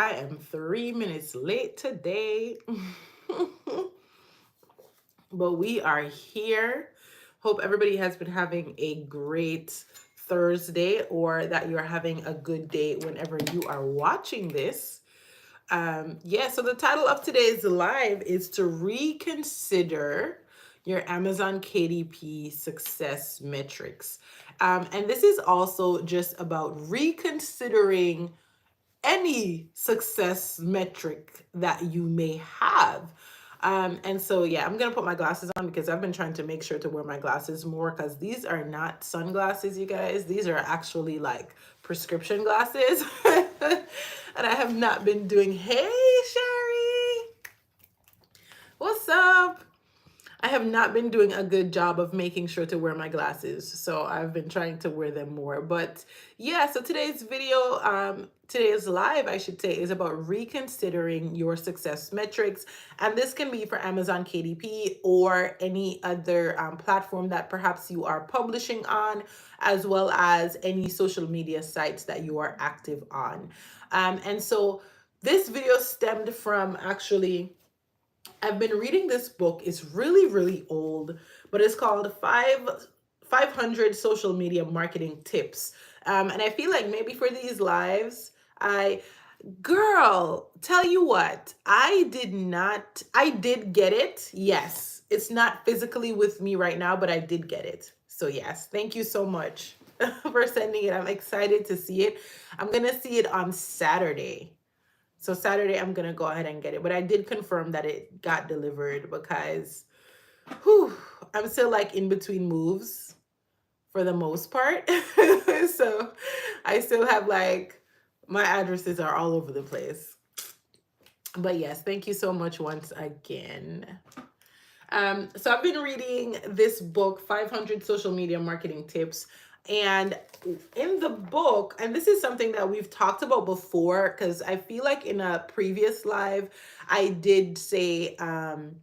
I am 3 minutes late today, but we are here. Hope everybody has been having a great Thursday or that you're having a good day whenever you are watching this. So the title of today's live is to reconsider your Amazon KDP success metrics. And this is also just about reconsidering any success metric that you may have. I'm gonna put my glasses on because I've been trying to make sure to wear my glasses more because these are not sunglasses, you guys. These are actually like prescription glasses. And I have not been doing, hey, Sherry, what's up? I have not been doing a good job of making sure to wear my glasses, so I've been trying to wear them more. But yeah, so today's live, I should say, is about reconsidering your success metrics. And this can be for Amazon KDP or any other platform that perhaps you are publishing on, as well as any social media sites that you are active on. And so this video stemmed from actually I've been reading this book. It's really, really old, but it's called 500 Social Media Marketing Tips. And I feel like maybe for these lives, girl, tell you what, I did get it. Yes, it's not physically with me right now, but I did get it. So yes, thank you so much for sending it. I'm excited to see it. I'm going to see it on Saturday. So Saturday, I'm going to go ahead and get it. But I did confirm that it got delivered because I'm still like in between moves for the most part. So I still have like my addresses are all over the place. But yes, thank you so much once again. So I've been reading this book, 500 Social Media Marketing Tips. And in the book, and this is something that we've talked about before, because I feel like in a previous live, I did say in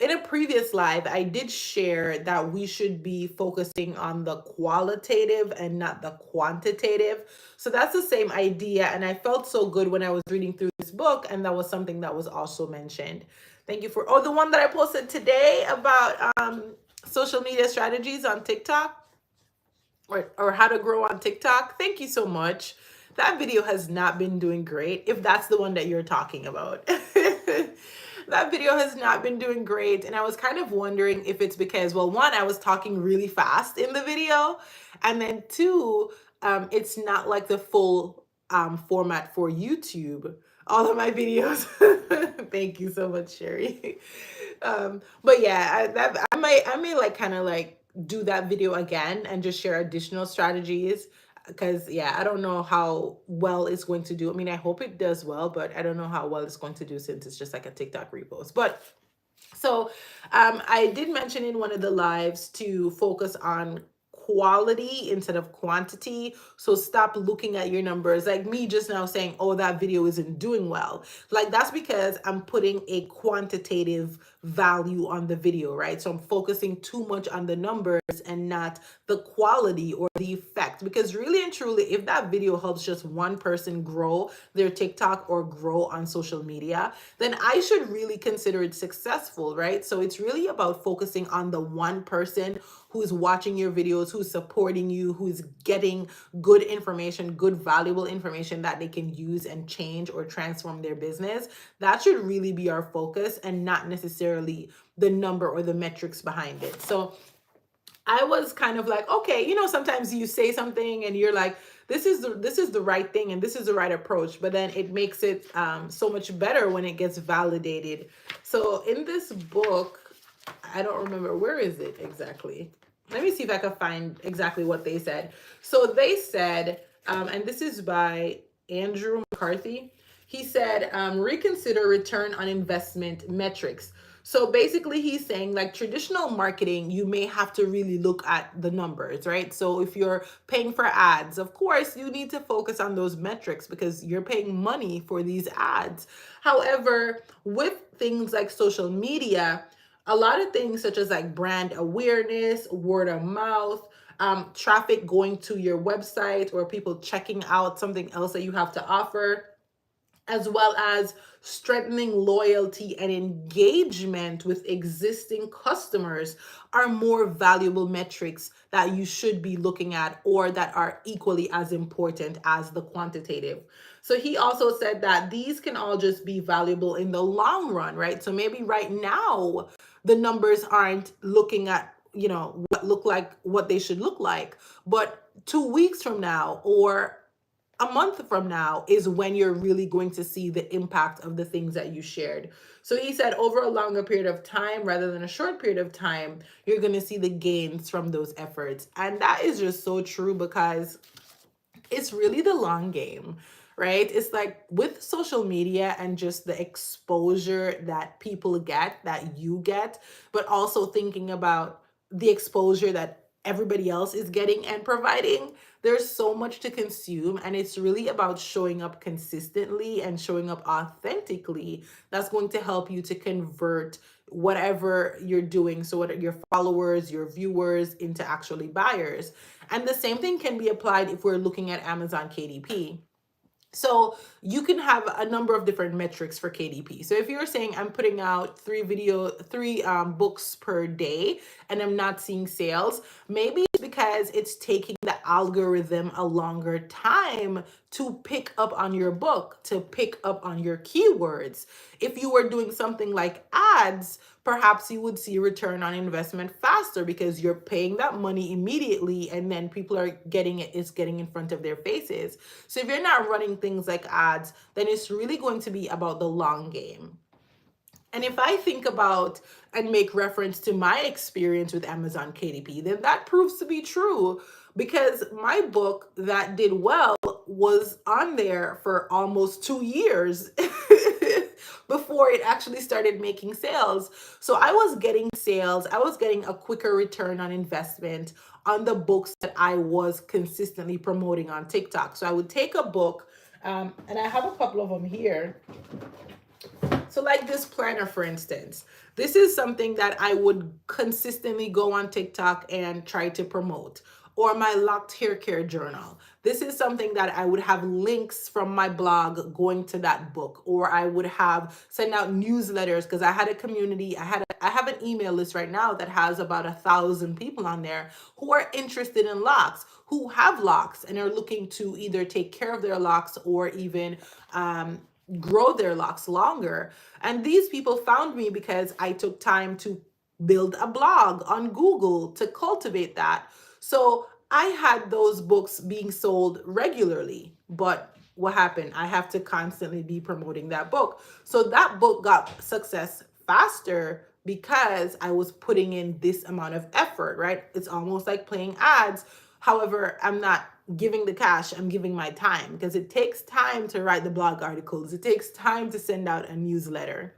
a previous live, I did share that we should be focusing on the qualitative and not the quantitative. So that's the same idea. And I felt so good when I was reading through this book. And that was something that was also mentioned. Thank you for, the one that I posted today about social media strategies on TikTok or how to grow on TikTok. Thank you so much. That video has not been doing great, if that's the one that you're talking about. That video has not been doing great. And I was kind of wondering if it's because, well, one, I was talking really fast in the video. And then two, it's not like the full format for YouTube. All of my videos. Thank you so much, Sherry. But yeah, I may like kind of like do that video again and just share additional strategies because yeah, I don't know how well it's going to do. I mean, I hope it does well, but I don't know how well it's going to do since it's just like a TikTok repost. But so I did mention in one of the lives to focus on quality instead of quantity. So stop looking at your numbers like me just now saying, oh, that video isn't doing well. Like that's because I'm putting a quantitative value on the video, right? So I'm focusing too much on the numbers and not the quality or the effect. Because really and truly, if that video helps just one person grow their TikTok or grow on social media, then I should really consider it successful, right? So it's really about focusing on the one person who's watching your videos, who's supporting you, who's getting good information, good valuable information that they can use and change or transform their business. That should really be our focus and not necessarily the number or the metrics behind it. So I was kind of like, okay, sometimes you say something and you're like, this is the right thing and this is the right approach, but then it makes it so much better when it gets validated. So in this book, I don't remember, where is it exactly? Let me see if I can find exactly what they said. So they said, and this is by Andrew McCarthy. He said, reconsider return on investment metrics. So basically he's saying like traditional marketing, you may have to really look at the numbers, right? So if you're paying for ads, of course, you need to focus on those metrics because you're paying money for these ads. However, with things like social media, a lot of things such as like brand awareness, word of mouth, traffic going to your website or people checking out something else that you have to offer, as well as strengthening loyalty and engagement with existing customers, are more valuable metrics that you should be looking at, or that are equally as important as the quantitative. So he also said that these can all just be valuable in the long run, right? So maybe right now the numbers aren't looking at, what look like what they should look like, but 2 weeks from now or a month from now is when you're really going to see the impact of the things that you shared. So he said over a longer period of time rather than a short period of time, you're going to see the gains from those efforts. And that is just so true, because it's really the long game, right? It's like with social media and just the exposure that people get, that you get, but also thinking about the exposure that everybody else is getting and providing. There's so much to consume, and it's really about showing up consistently and showing up authentically. That's going to help you to convert whatever you're doing, so what your followers, your viewers, into actually buyers. And the same thing can be applied if we're looking at Amazon KDP. So you can have a number of different metrics for KDP. So if you're saying I'm putting out three books per day and I'm not seeing sales, maybe it's because it's taking the algorithm a longer time to pick up on your book, to pick up on your keywords. If you were doing something like ads, perhaps you would see return on investment faster because you're paying that money immediately, and then people are getting it, it's getting in front of their faces. So if you're not running things like ads, then it's really going to be about the long game. And if I think about and make reference to my experience with Amazon KDP, then that proves to be true, because my book that did well was on there for almost 2 years before it actually started making sales. So I was getting sales, I was getting a quicker return on investment on the books that I was consistently promoting on TikTok. So I would take a book, and I have a couple of them here. So, like this planner, for instance, this is something that I would consistently go on TikTok and try to promote. Or my locked hair care journal. This is something that I would have links from my blog going to that book, or I would have send out newsletters, because I had a community. I have an email list right now that has about 1,000 people on there who are interested in locks, who have locks and are looking to either take care of their locks or even grow their locks longer. And these people found me because I took time to build a blog on Google to cultivate that. So I had those books being sold regularly, but what happened? I have to constantly be promoting that book. So that book got success faster because I was putting in this amount of effort, right? It's almost like playing ads. However, I'm not giving the cash, I'm giving my time, because it takes time to write the blog articles. It takes time to send out a newsletter.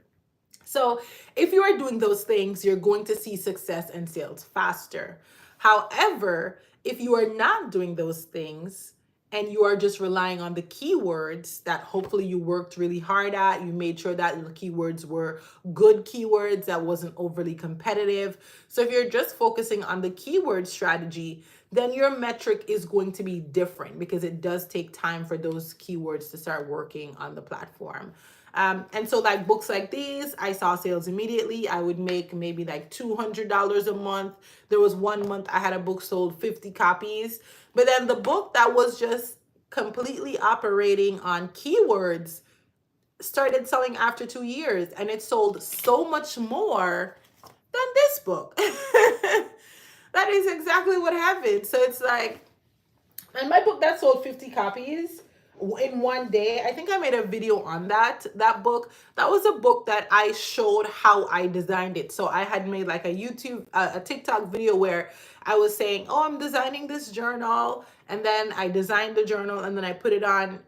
So if you are doing those things, you're going to see success and sales faster. However, if you are not doing those things and you are just relying on the keywords that hopefully you worked really hard at, you made sure that the keywords were good keywords, that wasn't overly competitive. So if you're just focusing on the keyword strategy, then your metric is going to be different, because it does take time for those keywords to start working on the platform. And so like books like these, I saw sales immediately. I would make maybe like $200 a month. There was one month I had a book sold 50 copies. But then the book that was just completely operating on keywords started selling after 2 years, and it sold so much more than this book. That is exactly what happened. So it's like, and my book that sold 50 copies in one day, I think I made a video on that book. That was a book that I showed how I designed it. So I had made like a TikTok video where I was saying, oh, I'm designing this journal, and then I designed the journal, and then I put it on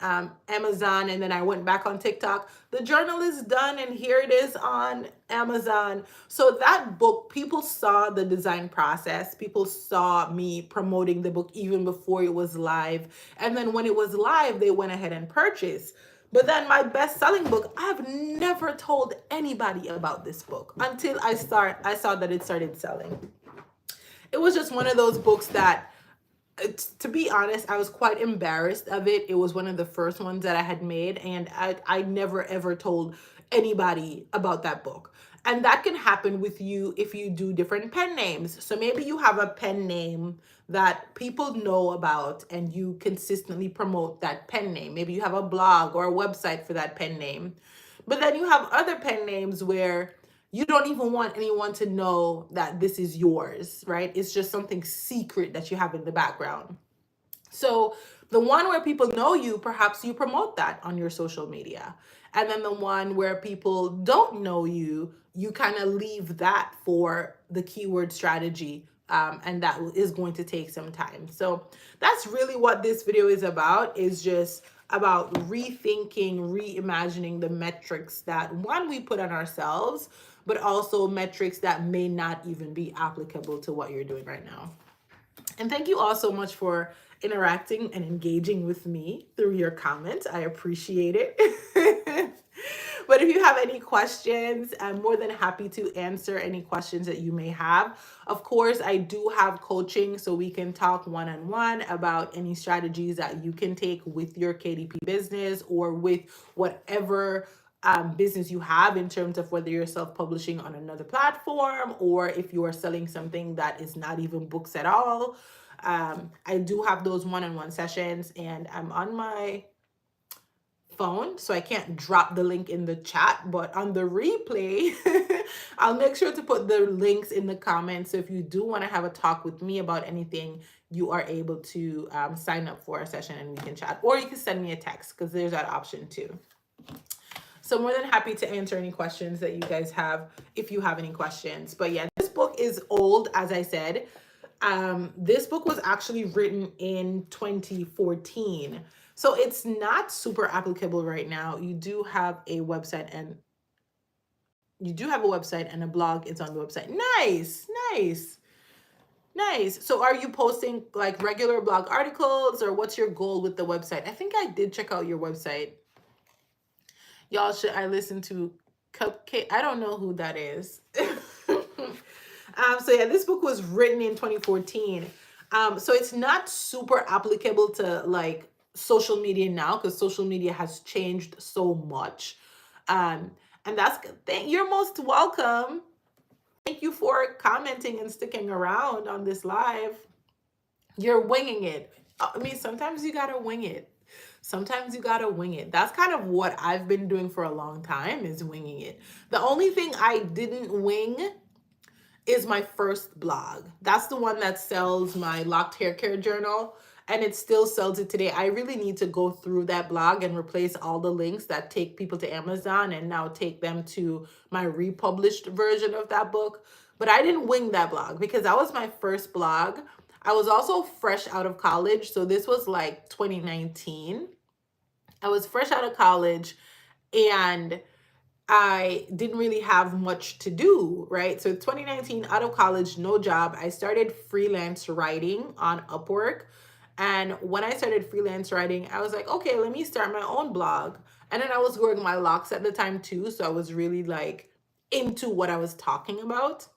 Amazon, and then I went back on TikTok. The journal is done, and here it is on Amazon. So that book, people saw the design process. People saw me promoting the book even before it was live. And then when it was live, they went ahead and purchased. But then my best-selling book, I've never told anybody about this book until I saw that it started selling. It was just one of those books that to be honest, I was quite embarrassed of it. It was one of the first ones that I had made, and I never ever told anybody about that book. And that can happen with you if you do different pen names. So maybe you have a pen name that people know about and you consistently promote that pen name. Maybe you have a blog or a website for that pen name. But then you have other pen names where you don't even want anyone to know that this is yours, right? It's just something secret that you have in the background. So the one where people know you, perhaps you promote that on your social media. And then the one where people don't know you, you kind of leave that for the keyword strategy. And that is going to take some time. So that's really what this video is about, is just about rethinking, reimagining the metrics that one, we put on ourselves, but also metrics that may not even be applicable to what you're doing right now. And thank you all so much for interacting and engaging with me through your comments. I appreciate it. But if you have any questions, I'm more than happy to answer any questions that you may have. Of course, I do have coaching, so we can talk one-on-one about any strategies that you can take with your KDP business or with whatever business you have, in terms of whether you're self-publishing on another platform or if you are selling something that is not even books at all. I do have those one-on-one sessions, and I'm on my phone, so I can't drop the link in the chat, but on the replay, I'll make sure to put the links in the comments. So if you do want to have a talk with me about anything, you are able to sign up for a session and we can chat, or you can send me a text, because there's that option too. So more than happy to answer any questions that you guys have, if you have any questions. But yeah, this book is old, as I said. This book was actually written in 2014. So it's not super applicable right now. You do have a website and a blog. It's on the website. Nice, nice, nice. So are you posting like regular blog articles, or what's your goal with the website? I think I did check out your website. Y'all, should I listen to Cupcake? I don't know who that is. So yeah, this book was written in 2014. So it's not super applicable to like social media now, because social media has changed so much. And that's good. You're most welcome. Thank you for commenting and sticking around on this live. You're winging it. I mean, sometimes you gotta wing it. Sometimes you gotta wing it. That's kind of what I've been doing for a long time, is winging it. The only thing I didn't wing is my first blog. That's the one that sells my locked hair care journal, and it still sells it today. I really need to go through that blog and replace all the links that take people to Amazon and now take them to my republished version of that book. But I didn't wing that blog because that was my first blog. I was also fresh out of college. So this was like 2019. I was fresh out of college, and I didn't really have much to do, right? So 2019, out of college, no job. I started freelance writing on Upwork. And when I started freelance writing, I was like, okay, let me start my own blog. And then I was growing my locks at the time too. So I was really like into what I was talking about.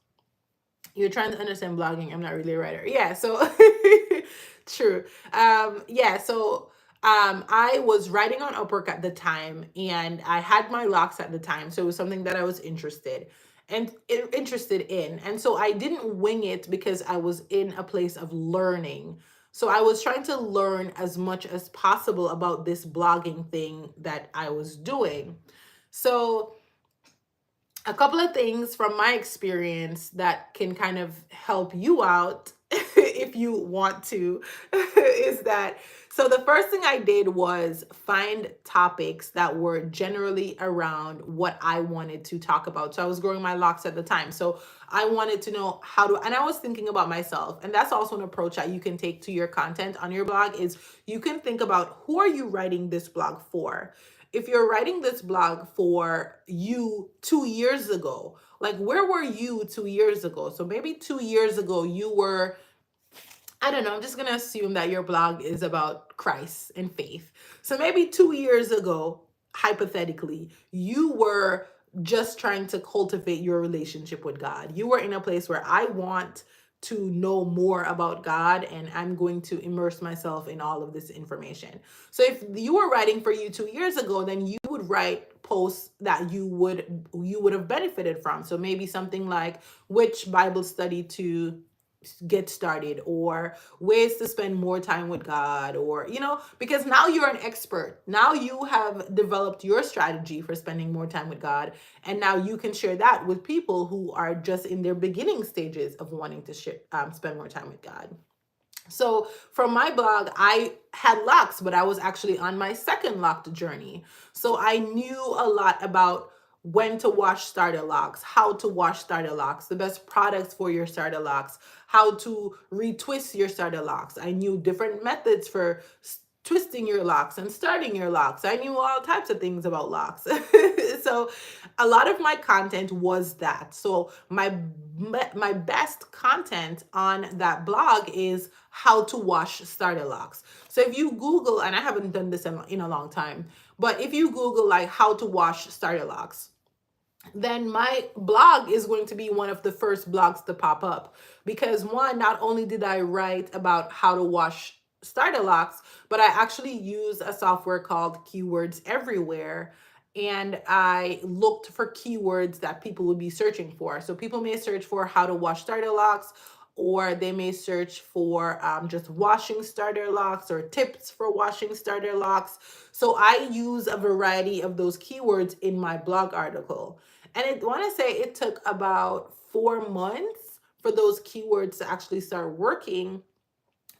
You're trying to understand blogging. I'm not really a writer. Yeah, so true. Yeah, so I was writing on Upwork at the time, and I had my locks at the time. So it was something that I was interested in. And so I didn't wing it because I was in a place of learning. So I was trying to learn as much as possible about this blogging thing that I was doing. So a couple of things from my experience that can kind of help you out if you want to is that, so the first thing I did was find topics that were generally around what I wanted to talk about. So I was growing my locks at the time. So I wanted to know how to, and I was thinking about myself. And that's also an approach that you can take to your content on your blog, is you can think about, who are you writing this blog for? If you're writing this blog for you 2 years ago, like where were you 2 years ago? So maybe 2 years ago you were, I don't know, I'm just going to assume that your blog is about Christ and faith. So maybe 2 years ago, hypothetically, you were just trying to cultivate your relationship with God. You were in a place where I want to know more about God, and I'm going to immerse myself in all of this information. So if you were writing for you 2 years ago, then you would write posts that you would have benefited from. So maybe something like which Bible study to get started, or ways to spend more time with God, or because now you're an expert. Now you have developed your strategy for spending more time with God, and now you can share that with people who are just in their beginning stages of wanting to spend more time with God. So from my blog, I had locks, but I was actually on my second locked journey. So I knew a lot about when to wash starter locks, how to wash starter locks, the best products for your starter locks, how to retwist your starter locks. I knew different methods for twisting your locks and starting your locks. I knew all types of things about locks. So a lot of my content was that. So my best content on that blog is how to wash starter locks. So if you Google, and I haven't done this in a long time, but if you Google like how to wash starter locks, then my blog is going to be one of the first blogs to pop up. Because one, not only did I write about how to wash starter locks, but I actually use a software called Keywords Everywhere. And I looked for keywords that people would be searching for. So people may search for how to wash starter locks, or they may search for just washing starter locks, or tips for washing starter locks. So I use a variety of those keywords in my blog article. And I want to say it took about 4 months for those keywords to actually start working.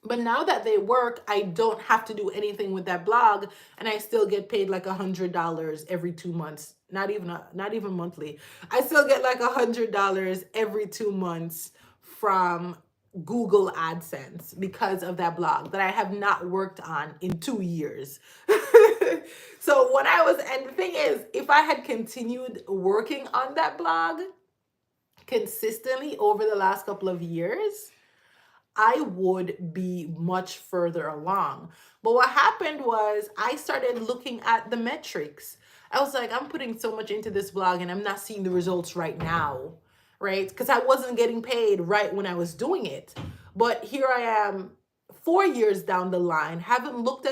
But now that they work, I don't have to do anything with that blog, and I still get paid like $100 every 2 months. Not even monthly. I still get like $100 every 2 months from Google AdSense because of that blog that I have not worked on in 2 years. So and the thing is, if I had continued working on that blog consistently over the last couple of years, I would be much further along. But what happened was I started looking at the metrics. I was like, I'm putting so much into this blog and I'm not seeing the results right now, right? Because I wasn't getting paid right when I was doing it. But here I am 4 years down the line, haven't looked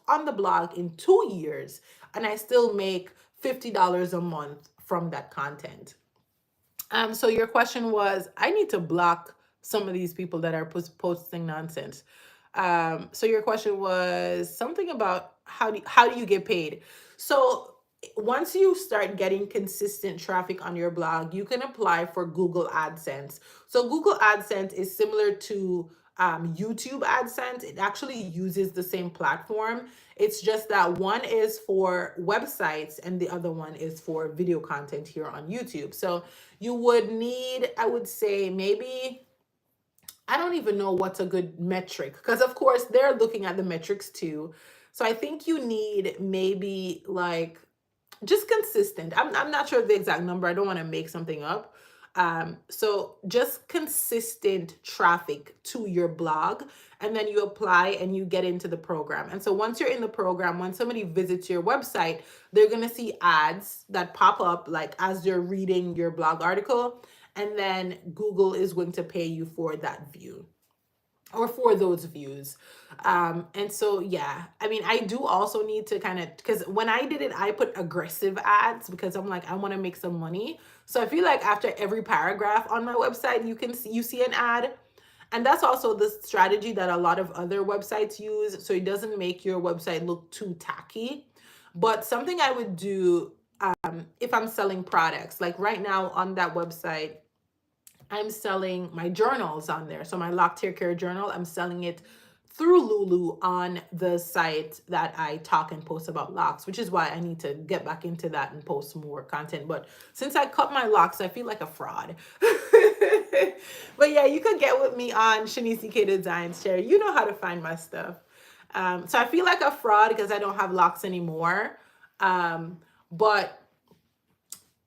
on the blog in 2 years, and I still make $50 a month from that content. So your question was, I need to block some of these people that are posting nonsense. So your question was something about how do you get paid? So once you start getting consistent traffic on your blog, you can apply for Google AdSense. So Google AdSense is similar to YouTube AdSense. It actually uses the same platform. It's just that one is for websites and the other one is for video content here on YouTube. So you would need, I would say, maybe, I don't even know what's a good metric, because of course they're looking at the metrics too. So I think you need maybe like just consistent. I'm not sure of the exact number. I don't want to make something up. So just consistent traffic to your blog, and then you apply and you get into the program. And so once you're in the program, when somebody visits your website, they're going to see ads that pop up like as they're reading your blog article. And then Google is going to pay you for that view, or for those views. And so, yeah, I mean, I do also need to kind of, because when I did it, I put aggressive ads because I'm like, I want to make some money. So I feel like after every paragraph on my website, you see an ad. And that's also the strategy that a lot of other websites use. So it doesn't make your website look too tacky. But something I would do if I'm selling products, like right now on that website, I'm selling my journals on there. So my Locked Hair Care journal, I'm selling it through Lulu on the site that I talk and post about locks, which is why I need to get back into that and post more content. But since I cut my locks, I feel like a fraud. But yeah, you could get with me on Shanice K Designs Share. You know how to find my stuff. So I feel like a fraud because I don't have locks anymore. But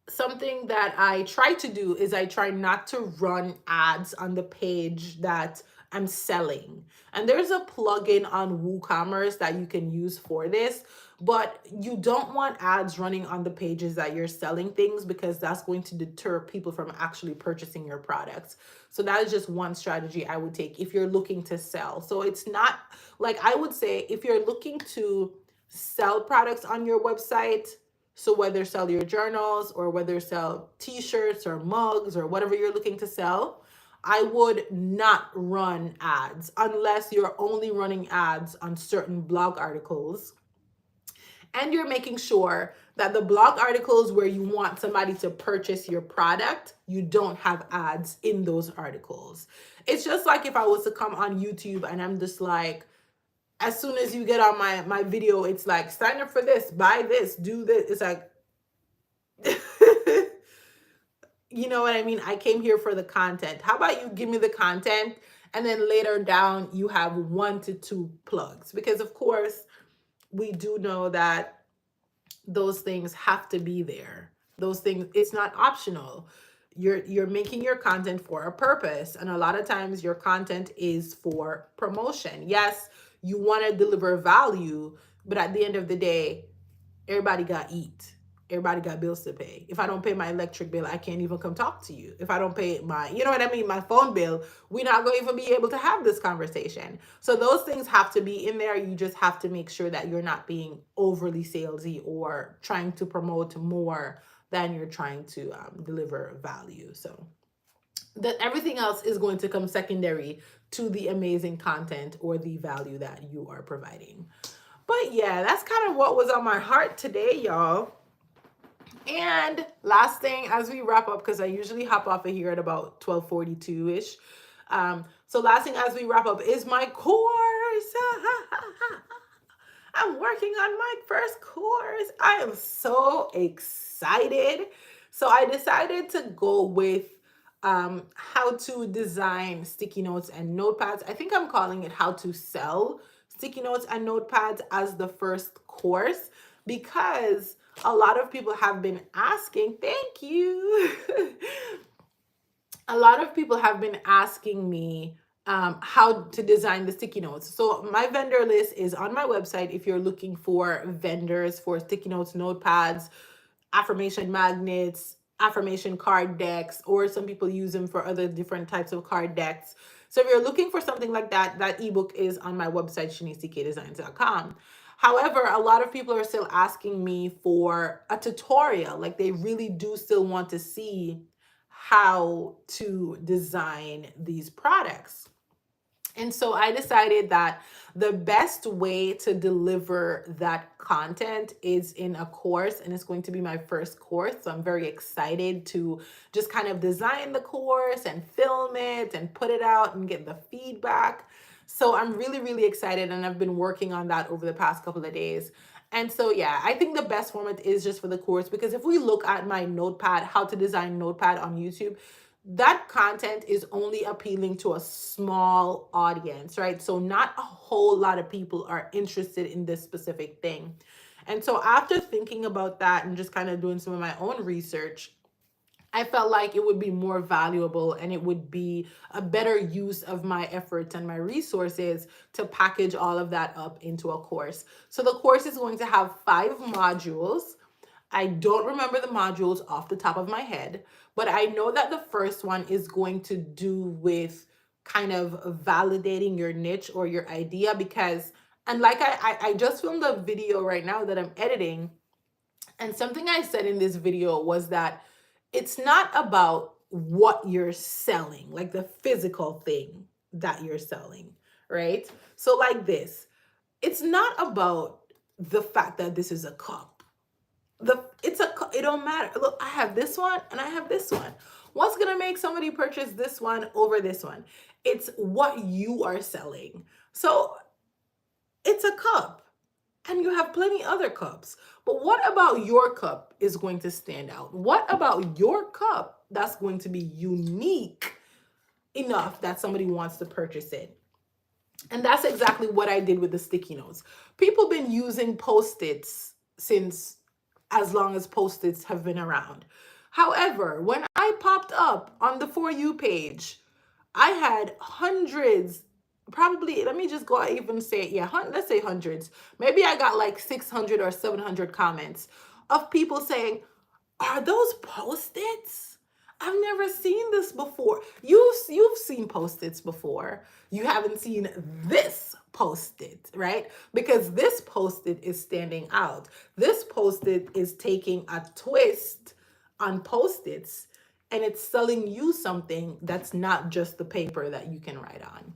something that I try to do is I try not to run ads on the page that I'm selling. And there's a plugin on WooCommerce that you can use for this, but you don't want ads running on the pages that you're selling things because that's going to deter people from actually purchasing your products. So that is just one strategy I would take if you're looking to sell. So it's not like, I would say if you're looking to sell products on your website, so whether sell your journals or whether sell t-shirts or mugs or whatever you're looking to sell, I would not run ads unless you're only running ads on certain blog articles. And you're making sure that the blog articles where you want somebody to purchase your product, you don't have ads in those articles. It's just like if I was to come on YouTube and I'm just like, as soon as you get on my video, it's like, sign up for this, buy this, do this. It's like, you know what I mean? I came here for the content. How about you give me the content and then later down you have 1 to 2 plugs? Because of course, we do know that those things have to be there. Those things, it's not optional. You're making your content for a purpose, and a lot of times your content is for promotion. Yes, you want to deliver value, but at the end of the day, everybody got to eat. Everybody got bills to pay. If I don't pay my electric bill, I can't even come talk to you. If I don't pay my, you know what I mean, my phone bill, we're not going to even be able to have this conversation. So those things have to be in there. You just have to make sure that you're not being overly salesy or trying to promote more than you're trying to deliver value. So that everything else is going to come secondary to the amazing content or the value that you are providing. But yeah, that's kind of what was on my heart today, y'all. And last thing as we wrap up, because I usually hop off of here at about 12:42-ish. So last thing as we wrap up is my course. I'm working on my first course. I am so excited. So I decided to go with how to design sticky notes and notepads. I think I'm calling it how to sell sticky notes and notepads as the first course, because a lot of people have been asking, thank you. A lot of people have been asking me how to design the sticky notes. So my vendor list is on my website if you're looking for vendors for sticky notes, notepads, affirmation magnets, affirmation card decks, or some people use them for other different types of card decks. So if you're looking for something like that, that ebook is on my website, shanicedesigns.com. However, a lot of people are still asking me for a tutorial. Like they really do still want to see how to design these products. And so I decided that the best way to deliver that content is in a course, and it's going to be my first course. So I'm very excited to just kind of design the course and film it and put it out and get the feedback. So I'm really, really excited, and I've been working on that over the past couple of days. And so, yeah, I think the best format is just for the course, because if we look at my notepad, how to design notepad on YouTube, that content is only appealing to a small audience, right? So not a whole lot of people are interested in this specific thing. And so after thinking about that and just kind of doing some of my own research, I felt like it would be more valuable and it would be a better use of my efforts and my resources to package all of that up into a course. So the course is going to have 5 modules. I don't remember the modules off the top of my head, but I know that the first one is going to do with kind of validating your niche or your idea, because, and like I just filmed a video right now that I'm editing, and something I said in this video was that it's not about what you're selling, like the physical thing that you're selling, right? So like this, it's not about the fact that this is a cup. It don't matter. Look, I have this one and I have this one. What's gonna make somebody purchase this one over this one? It's what you are selling. So it's a cup, and you have plenty other cups. But what about your cup is going to stand out? What about your cup that's going to be unique enough that somebody wants to purchase it? And that's exactly what I did with the sticky notes. People been using Post-its since as long as Post-its have been around. However, when I popped up on the For You page, I had hundreds, probably, let me just go even say, yeah, let's say hundreds. Maybe I got like 600 or 700 comments of people saying, are those post-its? I've never seen this before. You've seen post-its before. You haven't seen this post-it, right? Because this post-it is standing out. This post-it is taking a twist on post-its, and it's selling you something that's not just the paper that you can write on.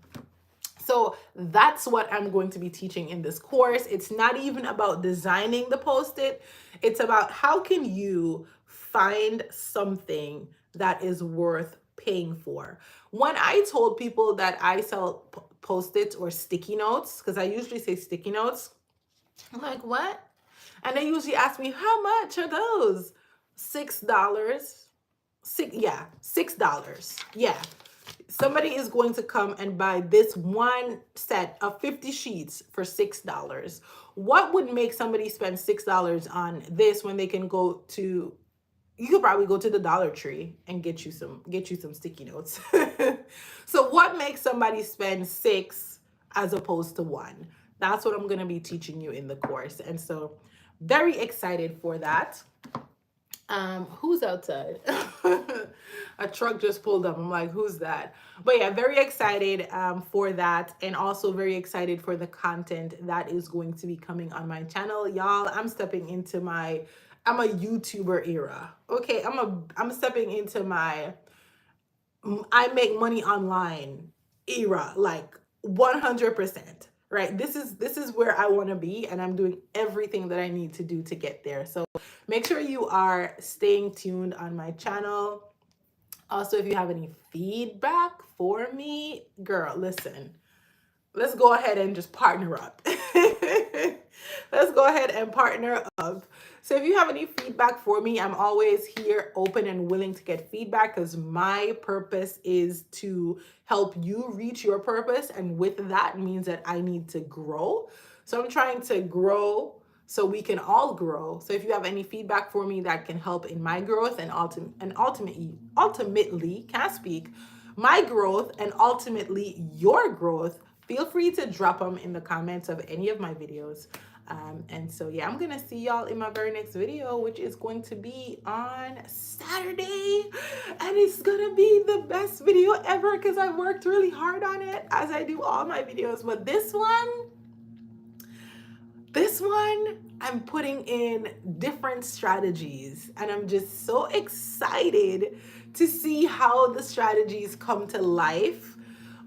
So that's what I'm going to be teaching in this course. It's not even about designing the post-it. It's about how can you find something that is worth paying for. When I told people that I sell post-its or sticky notes, because I usually say sticky notes, I'm like, what? And they usually ask me, how much are those? $6. $6. Yeah. Somebody is going to come and buy this one set of 50 sheets for $6. What would make somebody spend $6 on this when they can go to, you could probably go to the Dollar Tree and get you some sticky notes. So what makes somebody spend 6 as opposed to 1? That's what I'm going to be teaching you in the course. And so very excited for that. Who's outside? A truck just pulled up. I'm like, who's that? But yeah, very excited for that, and also very excited for the content that is going to be coming on my channel. Y'all, I'm stepping into my, I'm a YouTuber era. Okay, I'm stepping into my I make money online era, like 100%. Right? This is where I want to be, and I'm doing everything that I need to do to get there. So make sure you are staying tuned on my channel. Also, if you have any feedback for me, girl, listen, let's go ahead and just partner up. Let's go ahead and partner up. So if you have any feedback for me, I'm always here, open and willing to get feedback, because my purpose is to help you reach your purpose. And with that means that I need to grow. So I'm trying to grow so we can all grow. So if you have any feedback for me that can help in my growth and ultimately, can't speak, my growth and ultimately your growth, feel free to drop them in the comments of any of my videos. And so, yeah, I'm going to see y'all in my very next video, which is going to be on Saturday. And it's going to be the best video ever because I worked really hard on it, as I do all my videos. But this one, I'm putting in different strategies, and I'm just so excited to see how the strategies come to life,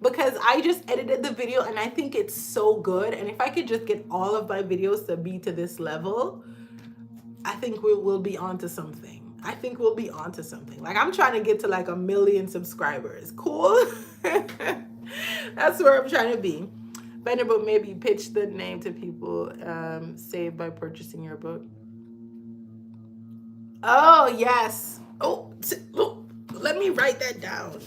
because I just edited the video and I think it's so good. And if I could just get all of my videos to be to this level, I think we'll be onto something. I think we'll be onto something. Like, I'm trying to get to like 1 million subscribers. Cool. That's where I'm trying to be. Vanderbilt, maybe pitch the name to people saved by purchasing your book. Oh, yes. Oh, let me write that down.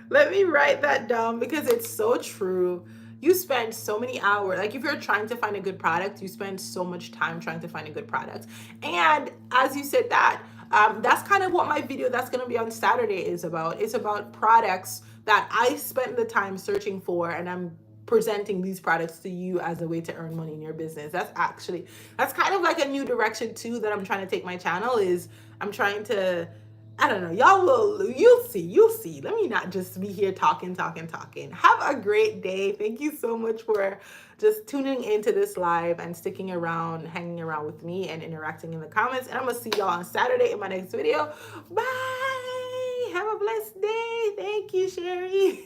Let me write that down, because it's so true. You spend so many hours. Like, if you're trying to find a good product, you spend so much time trying to find a good product. And as you said that, that's kind of what my video that's going to be on Saturday is about. It's about products that I spent the time searching for, and I'm presenting these products to you as a way to earn money in your business. That's kind of like a new direction too that I'm trying to take my channel. Is I'm trying to, I don't know, you'll see. Let me not just be here talking. Have a great day. Thank you so much for just tuning into this live and sticking around, hanging around with me and interacting in the comments. And I'm gonna see y'all on Saturday in my next video. Bye. Have a blessed day. Thank you, Sherry.